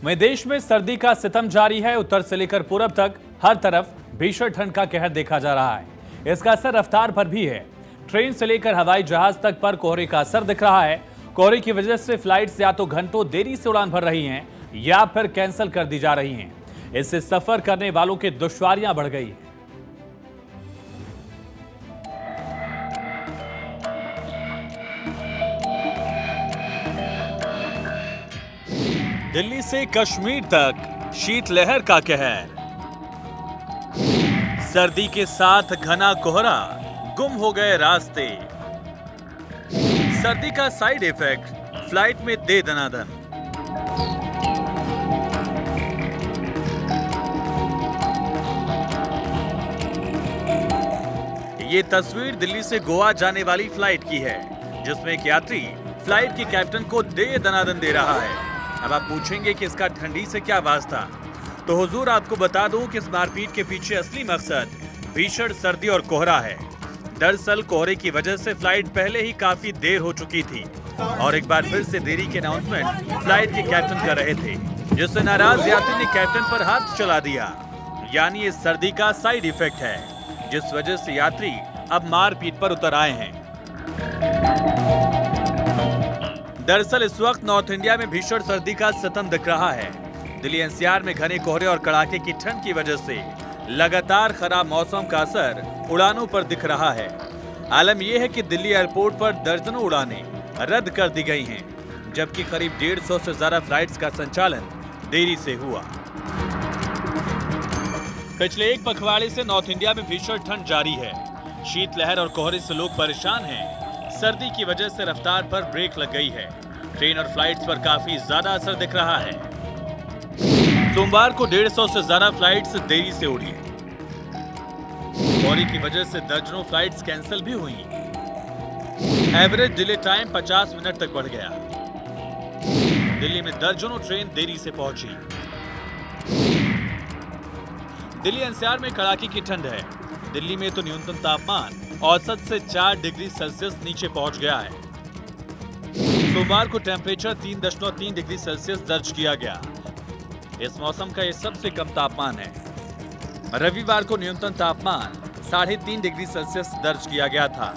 वहीं देश में सर्दी का सितम जारी है। उत्तर से लेकर पूरब तक हर तरफ भीषण ठंड का कहर देखा जा रहा है। इसका असर रफ्तार पर भी है। ट्रेन से लेकर हवाई जहाज तक पर कोहरे का असर दिख रहा है। कोहरे की वजह से फ्लाइट्स या तो घंटों देरी से उड़ान भर रही हैं या फिर कैंसिल कर दी जा रही हैं। इससे सफर करने वालों की दुश्वारियां बढ़ गई हैं। दिल्ली से कश्मीर तक शीतलहर का कहर। सर्दी के साथ घना कोहरा, गुम हो गए रास्ते। सर्दी का साइड इफेक्ट, फ्लाइट में दे दनादन। ये तस्वीर दिल्ली से गोवा जाने वाली फ्लाइट की है, जिसमें एक यात्री फ्लाइट के कैप्टन को दे दनादन दे रहा है। अब आप पूछेंगे कि इसका ठंडी से क्या वास्ता, तो हुजूर आपको बता दूं कि इस मारपीट के पीछे असली मकसद भीषण सर्दी और कोहरा है। दरअसल कोहरे की वजह से फ्लाइट पहले ही काफी देर हो चुकी थी और एक बार फिर से देरी के अनाउंसमेंट फ्लाइट के कैप्टन कर रहे थे, जिससे नाराज यात्री ने कैप्टन पर हाथ चला दिया। यानी इस सर्दी का साइड इफेक्ट है, जिस वजह से यात्री अब मारपीट पर उतर आए हैं। दरअसल इस वक्त नॉर्थ इंडिया में भीषण सर्दी का सितम दिख रहा है। दिल्ली एनसीआर में घने कोहरे और कड़ाके की ठंड की वजह से लगातार खराब मौसम का असर उड़ानों पर दिख रहा है। आलम यह है कि दिल्ली एयरपोर्ट पर दर्जनों उड़ानें रद्द कर दी गई हैं, जबकि करीब 150 से ज्यादा फ्लाइट्स का संचालन देरी से हुआ। पिछले एक पखवाड़े से नॉर्थ इंडिया में भीषण ठंड जारी है। शीतलहर और कोहरे से लोग परेशान हैं। सर्दी की वजह से रफ्तार पर ब्रेक लग गई है। ट्रेन और फ्लाइट्स पर काफी ज्यादा असर दिख रहा है। सोमवार को 150 से ज्यादा फ्लाइट्स देरी से उड़ी। कोहरे की वजह से दर्जनों फ्लाइट्स कैंसिल भी हुई। एवरेज डिले टाइम 50 मिनट तक बढ़ गया। दिल्ली में दर्जनों ट्रेन देरी से पहुंची। दिल्ली एनसीआर में कड़ाके की ठंड है। दिल्ली में तो न्यूनतम तापमान औसत से 4 डिग्री सेल्सियस नीचे पहुंच गया है। सोमवार को टेम्परेचर 3.3 डिग्री सेल्सियस दर्ज किया गया। इस मौसम का यह सबसे कम तापमान है। रविवार को न्यूनतम तापमान 3.5 डिग्री सेल्सियस दर्ज किया गया था।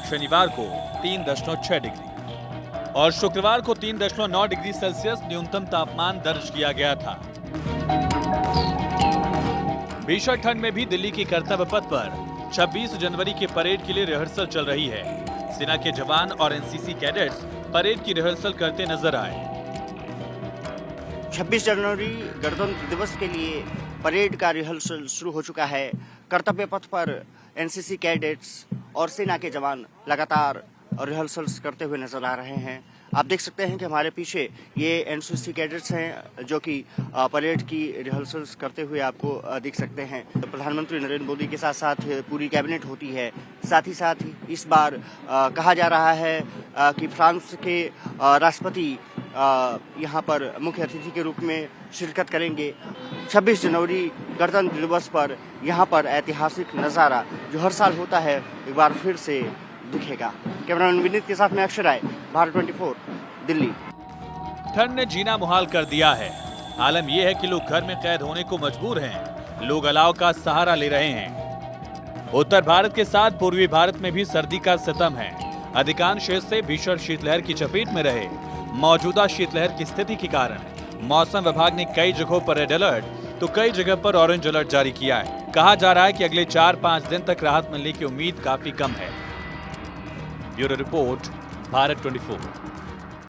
शनिवार को 3.6 डिग्री और शुक्रवार को 3.9 डिग्री सेल्सियस न्यूनतम तापमान दर्ज किया गया था। भीषण ठंड में भी दिल्ली की कर्तव्य पथ पर 26 जनवरी के परेड के लिए रिहर्सल चल रही है। सेना के जवान और एनसीसी कैडेट्स परेड की रिहर्सल करते नजर आए। 26 जनवरी गणतंत्र दिवस के लिए परेड का रिहर्सल शुरू हो चुका है। कर्तव्य पथ पर एनसीसी कैडेट्स और सेना के जवान लगातार रिहर्सल्स करते हुए नजर आ रहे हैं। आप देख सकते हैं कि हमारे पीछे ये एनसीसी कैडेट्स हैं जो कि परेड की रिहर्सल्स करते हुए आपको दिख सकते हैं। प्रधानमंत्री नरेंद्र मोदी के साथ साथ पूरी कैबिनेट होती है। साथ ही साथ इस बार कहा जा रहा है कि फ्रांस के राष्ट्रपति यहाँ पर मुख्य अतिथि के रूप में शिरकत करेंगे। 26 जनवरी गणतंत्र दिवस पर यहाँ पर ऐतिहासिक नज़ारा जो हर साल होता है एक बार फिर से दिखेगा। कैमरामैन विनीत के साथ में अक्षर राय, भारत 24, दिल्ली। ठंड ने जीना मुहाल कर दिया है। आलम यह है कि लोग घर में कैद होने को मजबूर हैं। लोग अलाव का सहारा ले रहे हैं। उत्तर भारत के साथ पूर्वी भारत में भी सर्दी का सितम है। अधिकांश हिस्से भीषण शीतलहर की चपेट में रहे। मौजूदा शीतलहर की स्थिति के कारण मौसम विभाग ने कई जगहों पर रेड अलर्ट तो कई जगह पर ऑरेंज अलर्ट जारी किया है। कहा जा रहा है कि अगले 4-5 दिन तक राहत मिलने की उम्मीद काफी कम है। Bureau report, Bharat 24।